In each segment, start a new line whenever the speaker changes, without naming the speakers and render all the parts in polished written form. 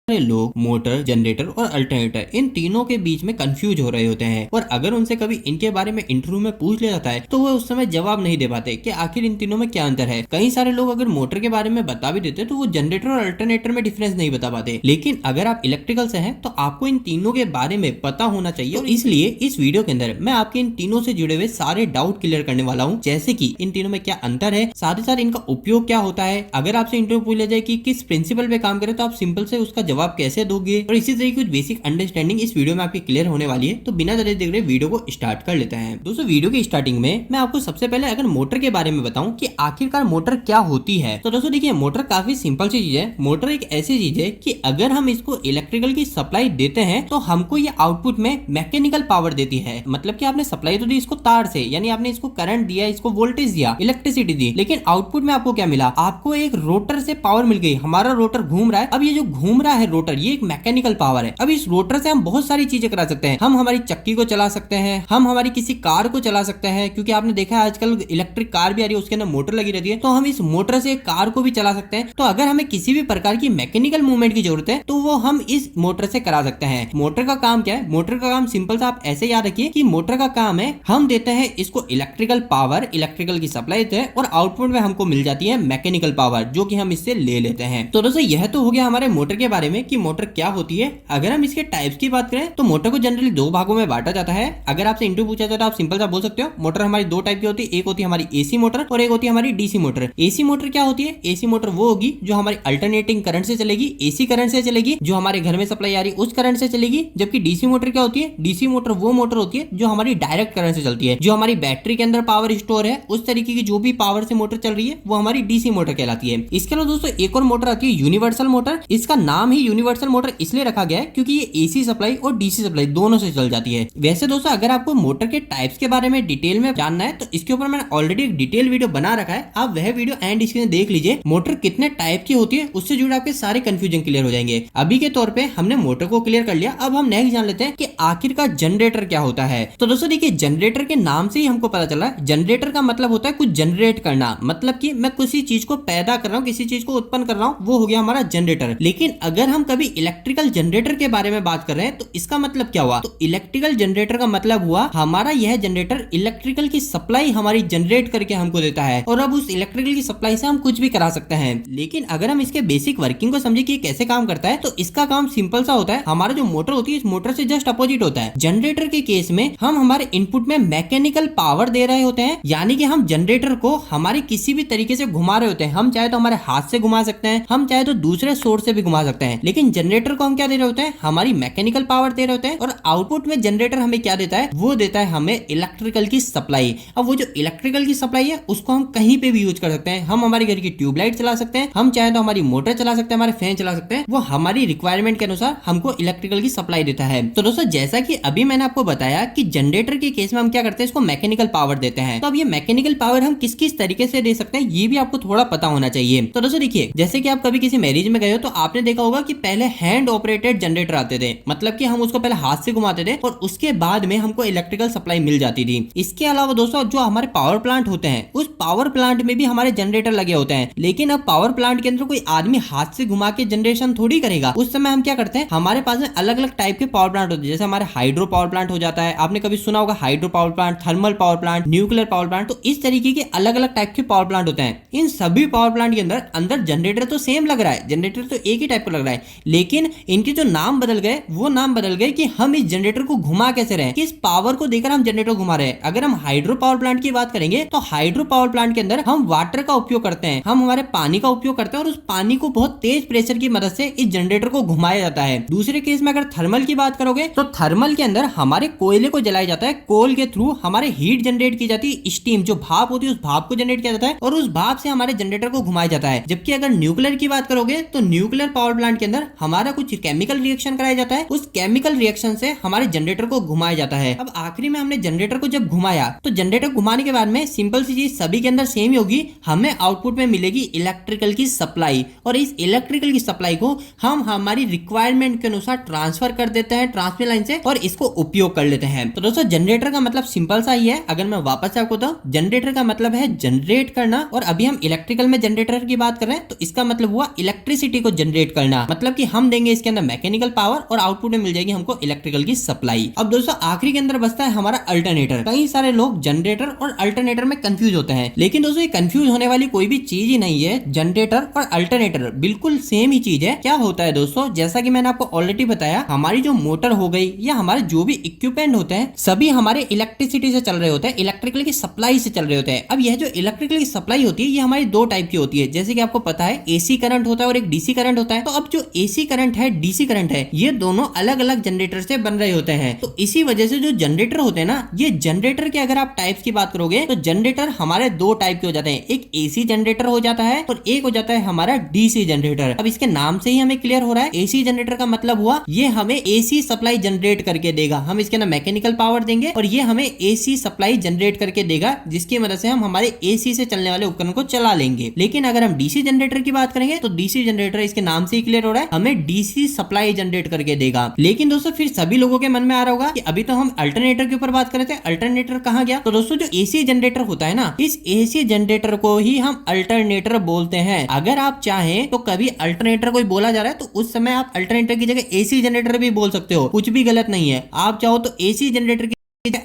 लोग motor, generator और alternator इन तीनों के बीच में कंफ्यूज हो रहे होते हैं और अगर उनसे कभी इनके बारे में इंटरव्यू में पूछ लिया जाता है तो वो उस समय जवाब नहीं दे पाते कि आखिर इन तीनों में क्या अंतर है। कई सारे लोग अगर मोटर के बारे में बता भी देते तो वो जनरेटर और अल्टरनेटर में डिफरेंस नहीं बता पाते, लेकिन अगर आप इलेक्ट्रिकल से हैं तो आपको इन तीनों के बारे में पता होना चाहिए। और इसलिए इस वीडियो के अंदर मैं आपके इन तीनों से जुड़े हुए सारे डाउट क्लियर करने वाला हूँ, जैसे कि इन तीनों में क्या अंतर है, साथ ही साथ इनका उपयोग क्या होता है। अगर आपसे इंटरव्यू पूछ लिया जाए कि किस प्रिंसिपल पे काम करे तो आप सिंपल से उसका जवाब कैसे दोगे, और इसी तरह की कुछ बेसिक अंडरस्टैंडिंग इस वीडियो में आपकी क्लियर होने वाली है। तो बिना देरी देख रहे वीडियो को स्टार्ट कर लेते हैं। दोस्तों, वीडियो की स्टार्टिंग में मैं आपको सबसे पहले अगर मोटर के बारे में बताऊं कि आखिरकार मोटर क्या होती है, तो दोस्तों देखिए, मोटर काफी सिंपल सी चीज है। मोटर एक ऐसी चीज है कि अगर हम इसको इलेक्ट्रिकल की सप्लाई देते हैं तो हमको ये आउटपुट में मैकेनिकल पावर देती है। मतलब कि आपने सप्लाई तो दी इसको तार से, यानी आपने इसको करंट दिया, इसको वोल्टेज दिया, इलेक्ट्रिसिटी दी, लेकिन आउटपुट में आपको क्या मिला? आपको एक रोटर से पावर मिल गई। हमारा रोटर घूम रहा है। अब ये जो घूम रहा है रोटर, ये एक मैकेनिकल पावर है। अब इस रोटर से हम बहुत सारी चीजें करा सकते हैं। हम हमारी चक्की को चला सकते हैं, हम हमारी किसी कार को चला सकते हैं, क्योंकि आपने देखा है आजकल इलेक्ट्रिक कार भी आ रही है, उसके अंदर मोटर लगी रहती है, तो हम इस मोटर से कार को भी चला सकते हैं। तो अगर हमें किसी भी प्रकार की मैकेनिकल मूवमेंट की जरूरत है तो वो हम इस मोटर से करा सकते हैं। मोटर का काम क्या है? मोटर का काम सिंपल सा आप ऐसे याद रखिए कि मोटर का काम है, हम देते हैं इसको इलेक्ट्रिकल पावर, इलेक्ट्रिकल की सप्लाई देते हैं और आउटपुट में हमको मिल जाती है मैकेनिकल पावर, जो कि हम इससे ले लेते हैं। तो दोस्तों, यह तो हो गया हमारे मोटर के बारे में कि मोटर क्या होती है। अगर हम इसके टाइप्स की बात करें तो मोटर को जनरली दो भागों में बांटा जाता है। अगर आपसे इंटरव्यू पूछा जाए तो आप सिंपल सा बोल सकते हो मोटर हमारी दो टाइप की होती है, एक होती है हमारी एसी मोटर और एक होती है हमारी डीसी मोटर। एसी मोटर क्या होती है? एसी मोटर वो होगी जो हमारी अल्टरनेटिंग करंट से चलेगी, एसी करंट से चलेगी, जो हमारे घर में सप्लाई आ रही है उस करंट से चलेगी। जबकि डीसी मोटर क्या होती है? डीसी मोटर वो मोटर होती है जो हमारी डायरेक्ट करंट से चलती है, जो हमारी बैटरी के अंदर पावर स्टोर है उस तरीके की जो भी पावर से मोटर चल रही है वो हमारी डीसी मोटर कहलाती है। इसके अलावा दोस्तों एक और मोटर आती है यूनिवर्सल मोटर। इसका नाम ही यूनिवर्सल मोटर इसलिए रखा गया है क्योंकि ये एसी सप्लाई और डीसी सप्लाई दोनों से चल जाती है। वैसे दोस्तों, अगर आपको मोटर के टाइप्स के बारे में डिटेल में जानना है तो इसके ऊपर मैंने ऑलरेडी एक डिटेल वीडियो बना रखा है, आप वह वीडियो एंड स्क्रीन देख लीजिए। मोटर कितने टाइप की होती है उससे जुड़े आपके सारे कंफ्यूजन क्लियर हो जाएंगे। अभी के तौर पे हमने मोटर को क्लियर कर लिया, अब हम नेक्स्ट जान लेते हैं कि आखिरकार जनरेटर क्या होता है। तो दोस्तों देखिए, जनरेटर के नाम से ही हमको पता चला, जनरेटर का मतलब होता है कुछ जनरेट करना, मतलब कि मैं किसी चीज को पैदा कर रहा हूँ, किसी चीज को उत्पन्न कर रहा हूँ, वो हो गया हमारा जनरेटर। लेकिन अगर हम कभी इलेक्ट्रिकल जनरेटर के बारे में बात कर रहे हैं तो इसका मतलब क्या हुआ? तो इलेक्ट्रिकल जनरेटर का मतलब हुआ हमारा यह जनरेटर इलेक्ट्रिकल की सप्लाई हमारी जनरेट करके हमको देता है, और अब उस इलेक्ट्रिकल की सप्लाई से हम कुछ भी करा सकते हैं। लेकिन अगर हम इसके बेसिक वर्किंग को समझे कि कैसे काम करता है तो इसका काम सिंपल सा होता है। हमारा जो मोटर होती है इस मोटर से जस्ट अपोजिट होता है। जनरेटर के केस में हम हमारे इनपुट में मैकेनिकल पावर दे रहे होते हैं, यानी कि हम जनरेटर को हमारे किसी भी तरीके से घुमा रहे होते हैं। हम चाहे तो हमारे हाथ से घुमा सकते हैं, हम चाहे तो दूसरे सोर्स से भी घुमा सकते हैं, लेकिन जनरेटर को हम क्या दे रहे होते हैं? हमारी मैकेनिकल पावर दे रहे होते हैं, और आउटपुट में जनरेटर हमें क्या देता है? वो देता है हमें इलेक्ट्रिकल की सप्लाई। अब वो जो इलेक्ट्रिकल की सप्लाई है उसको हम कहीं पे भी यूज कर सकते हैं। हम हमारे घर की ट्यूबलाइट चला सकते हैं, हम चाहे तो हमारी मोटर चला सकते हैं, हमारे फैन चला सकते हैं, वो हमारी रिक्वायरमेंट के अनुसार हमको इलेक्ट्रिकल की सप्लाई देता है। तो दोस्तों, जैसा कि अभी मैंने आपको बताया कि जनरेटर के केस में हम क्या करते हैं, इसको मैकेनिकल पावर देते हैं। तो अब ये मैकेनिकल पावर हम किस किस तरीके से दे सकते हैं ये भी आपको थोड़ा पता होना चाहिए। तो दोस्तों देखिए, जैसे कि आप कभी किसी मैरिज में गए हो तो आपने देखा होगा कि पहले हैंड ऑपरेटेड जनरेटर आते थे, मतलब कि हम उसको पहले हाथ से घुमाते थे और उसके बाद में हमको इलेक्ट्रिकल सप्लाई मिल जाती थी। इसके अलावा दोस्तों, जो हमारे पावर प्लांट होते हैं उस पावर प्लांट में भी हमारे जनरेटर लगे होते हैं, लेकिन अब पावर प्लांट के अंदर कोई आदमी हाथ से घुमा के जनरेशन थोड़ी करेगा। उस समय हम क्या करते हैं, हमारे पास में अलग अलग टाइप के पावर प्लांट होते हैं। जैसे हमारे हाइड्रो पावर प्लांट हो जाता है, आपने कभी सुना होगा hydro power plant, thermal power plant, nuclear power plant. तो इस तरीके के अलग अलग टाइप के पावर प्लांट होते हैं। इन सभी पावर प्लांट के अंदर अंदर जनरेटर तो सेम लग रहा है, जनरेटर तो एक ही टाइप का लग रहा है, लेकिन इनके जो नाम बदल गए वो नाम बदल गए कि हम इस जनरेटर को घुमा कैसे रहे, किस पावर को देकर हम जनरेटर घुमा रहे हैं। अगर हम हाइड्रो पावर प्लांट की बात करेंगे तो हाइड्रो पावर प्लांट के अंदर हम वाटर का उपयोग करते हैं, हम हमारे पानी का उपयोग करते हैं और उस पानी को बहुत तेज प्रेशर की मदद से इस जनरेटर को घुमाया जाता है। दूसरे केस में अगर थर्मल की बात करोगे तो थर्मल के अंदर हमारे कोयले को जलाया जाता है, कोल के थ्रू हमारे हीट जनरेट की जाती है, स्टीम जो भाप होती है उस भाप को जनरेट किया जाता है और उस भाप से हमारे जनरेटर को घुमाया जाता है। जबकि अगर न्यूक्लियर की बात करोगे तो न्यूक्लियर पावर प्लांट के अंदर हमारा कुछ केमिकल रिएक्शन कराया जाता है, उस केमिकल रिएक्शन से हमारे जनरेटर को घुमाया जाता है। अब आखिरी में हमने जनरेटर को जब घुमाया तो जनरेटर घुमाने के बाद में सिंपल सी चीज सभी के अंदर सेम ही होगी, हमें आउटपुट में मिलेगी इलेक्ट्रिकल की सप्लाई, और इस इलेक्ट्रिकल की सप्लाई को हम हमारी रिक्वायरमेंट के अनुसार ट्रांसफर कर देते हैं ट्रांसमिशन लाइन से और इसको उपयोग कर लेते हैं। तो दोस्तों, जनरेटर का मतलब सिंपल सा ही है। अगर मैं वापस से आपको बताऊं, जनरेटर का मतलब है जनरेट करना, और अभी हम इलेक्ट्रिकल में जनरेटर की बात कर रहे हैं तो इसका मतलब हुआ इलेक्ट्रिसिटी को जनरेट करना। मतलब कि हम देंगे इसके अंदर मैकेनिकल पावर और आउटपुट में मिल जाएगी हमको इलेक्ट्रिकल की सप्लाई। अब दोस्तों आखिरी के अंदर बचता है हमारा अल्टरनेटर। कई सारे लोग जनरेटर और अल्टरनेटर में कंफ्यूज होते हैं, लेकिन दोस्तों ये कंफ्यूज होने वाली कोई भी चीज ही नहीं है। जनरेटर और अल्टरनेटर बिल्कुल सेम ही चीज है। क्या होता है दोस्तों, जैसा कि मैंने आपको ऑलरेडी बताया, हमारी जो मोटर हो गई या हमारे जो भी इक्विपमेंट होते हैं सभी हमारे इलेक्ट्रिसिटी से चल रहे होते हैं, इलेक्ट्रिकल की सप्लाई से चल रहे होते हैं। अब यह जो इलेक्ट्रिकल की सप्लाई होती है ये हमारी दो टाइप की होती है, जैसे कि आपको पता है एसी करंट होता है और एक डीसी करंट होता है। तो अब जो एसी करंट है, डीसी करंट है, ये दोनों अलग अलग जनरेटर से बन रहे होते हैं। तो इसी वजह से जो जनरेटर होते हैं ना, ये जनरेटर के अगर आप टाइप्स की बात करोगे तो जनरेटर हमारे दो टाइप के हो जाते हैं, एक एसी जनरेटर हो जाता है और एक हो जाता है हमारा डीसी जनरेटर। अब इसके नाम से ही हमें क्लियर हो रहा है, एसी जनरेटर का मतलब हुआ ये हमें एसी सप्लाई जनरेट करके देगा, हम इसके अंदर मैकेनिकल पावर देंगे और ये हमें एसी सप्लाई जनरेट करके देगा, जिसकी मदद से हम हमारे एसी से चलने वाले उपकरण को चला लेंगे। लेकिन अगर हम डीसी जनरेटर की बात करेंगे तो डीसी जनरेटर इसके नाम से ही क्लियर हो रहा है, हमें डीसी सप्लाई जनरेट करके देगा। लेकिन दोस्तों फिर सभी लोगों के मन में आ रहा होगा कि अभी तो हम अल्टरनेटर के ऊपर बात कर रहे थे, अल्टरनेटर कहां गया? तो दोस्तों जो एसी जनरेटर होता है ना, इस एसी जनरेटर को ही हम अल्टरनेटर बोलते हैं। अगर आप चाहें तो कभी अल्टरनेटर कोई बोला जा रहा है तो उस समय आप अल्टरनेटर की जगह एसी जनरेटर भी बोल सकते हो, कुछ भी गलत नहीं है। आप चाहो तो एसी जनरेटर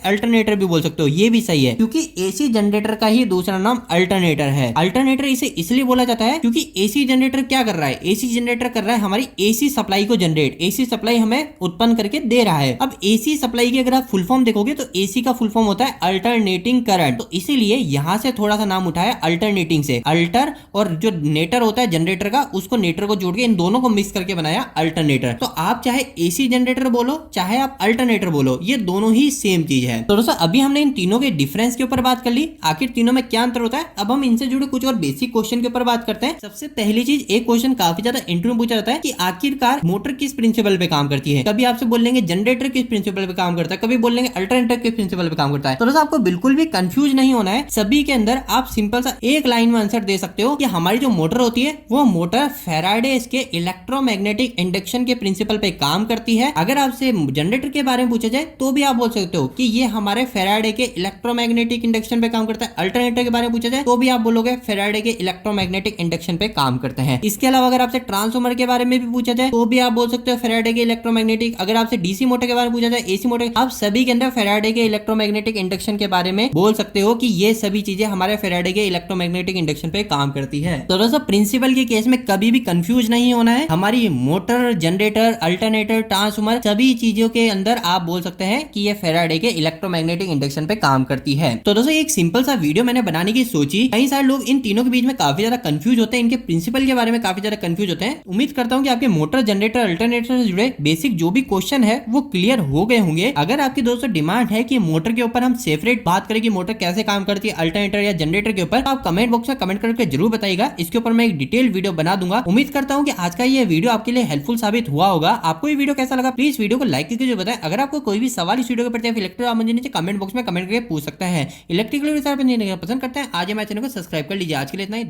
अल्टरनेटर भी बोल सकते हो, ये भी सही है, क्योंकि एसी जनरेटर का ही दूसरा नाम अल्टरनेटर है। अल्टरनेटर इसे इसलिए बोला जाता है क्योंकि एसी जनरेटर क्या कर रहा है, एसी जनरेटर कर रहा है हमारी एसी सप्लाई को जनरेट, एसी सप्लाई हमें उत्पन्न करके दे रहा है। अब एसी सप्लाई की अगर आप फुल फॉर्म देखोगे तो एसी का फुल फॉर्म होता है अल्टरनेटिंग करंट, तो इसीलिए यहां से थोड़ा सा नाम उठाया अल्टरनेटिंग से। अल्टर और जो नेटर होता है जनरेटर का, उसको नेटर को जोड़ के इन दोनों को मिक्स करके बनाया अल्टरनेटर। तो आप चाहे एसी जनरेटर बोलो चाहे आप अल्टरनेटर बोलो, ये दोनों ही सेम चीज है। तो दोस्तों अभी हमने इन तीनों के डिफरेंस के ऊपर बात कर ली, आखिर तीनों में क्या अंतर होता है। अब हम इनसे जुड़े कुछ और बेसिक क्वेश्चन के ऊपर बात करते हैं। सबसे पहली चीज, एक क्वेश्चन काफी ज्यादा इंटरव्यू में पूछा जाता है कि आखिरकार मोटर किस प्रिंसिपल पे काम करती है। कभी आपसे बोल लेंगे जनरेटर किस प्रिंसिपल पे काम करता है, कभी बोल लेंगे अल्टरनेटर किस प्रिंसिपल पे काम करता है। तो दोस्तों आपको बिल्कुल भी कंफ्यूज नहीं होना है, सभी के अंदर आप सिंपल सा एक लाइन में आंसर दे सकते हो कि हमारी जो मोटर होती है वो मोटर फैराडेज के इलेक्ट्रोमैग्नेटिक इंडक्शन के प्रिंसिपल पे काम करती है। अगर आपसे जनरेटर के बारे में पूछा जाए तो भी आप बोल सकते हो कि ये हमारे फैराडे के इलेक्ट्रोमैग्नेटिक इंडक्शन पे काम करता है। अल्टरनेटर के बारे में पूछा जाए तो भी आप बोलोगे फैराडे के इलेक्ट्रोमैग्नेटिक इंडक्शन पे काम करते हैं। इसके अलावा अगर आपसे ट्रांसफार्मर के बारे में भी पूछा जाए तो भी आप बोल सकते हो फैराडे के इलेक्ट्रोमैग्नेटिक। अगर आपसे डीसी मोटर के बारे में पूछा जाए, एसी मोटर, आप सभी के अंदर फैराडे के इलेक्ट्रोमैग्नेटिक इंडक्शन के बारे में बोल सकते हो कि ये सभी चीजें हमारे फैराडे के इलेक्ट्रोमैग्नेटिक इंडक्शन पे काम करती है। तो दोस्तों प्रिंसिपल के केस में कभी भी कंफ्यूज नहीं होना है। हमारी मोटर, जनरेटर, अल्टरनेटर, ट्रांसफार्मर, सभी चीजों के अंदर आप बोल सकते हैं कि ये फैराडे के इलेक्ट्रोमैग्नेटिक इंडक्शन पे काम करती है। तो दोस्तों एक सिंपल सा वीडियो मैंने बनाने की सोची, कई सारे लोग इन तीनों के बीच में काफी ज्यादा कंफ्यूज होते हैं, इनके प्रिंसिपल के बारे में काफी ज्यादा कंफ्यूज होते हैं। उम्मीद करता हूं कि आपके मोटर, जनरेटर, अल्टरनेटर से जुड़े बेसिक जो भी क्वेश्चन है वो क्लियर हो गए होंगे। अगर आपकी दोस्तों डिमांड है कि मोटर के ऊपर हम सेपरेट बात करें कि मोटर कैसे काम करती है अल्टरनेटर या जनरेटर के ऊपर, तो आप कमेंट बॉक्स में कमेंट करके जरूर बताइएगा, इसके ऊपर मैं एक डिटेल वीडियो बना दूंगा। उम्मीद करता हूं कि आज का ये वीडियो आपके लिए हेल्पफुल साबित हुआ होगा। आपको ये वीडियो कैसा लगा प्लीज वीडियो को लाइक करके बताएं। अगर आपको कोई भी सवाल इस वीडियो के प्रति इलेक्ट्रिकल आप मुझे नीचे कमेंट बॉक्स में कमेंट करके पूछ सकते हैं। इलेक्ट्रिकल पसंद करते हैं आज हमारे चैनल को सब्सक्राइब कर लीजिए। आज के लिए इतना ही।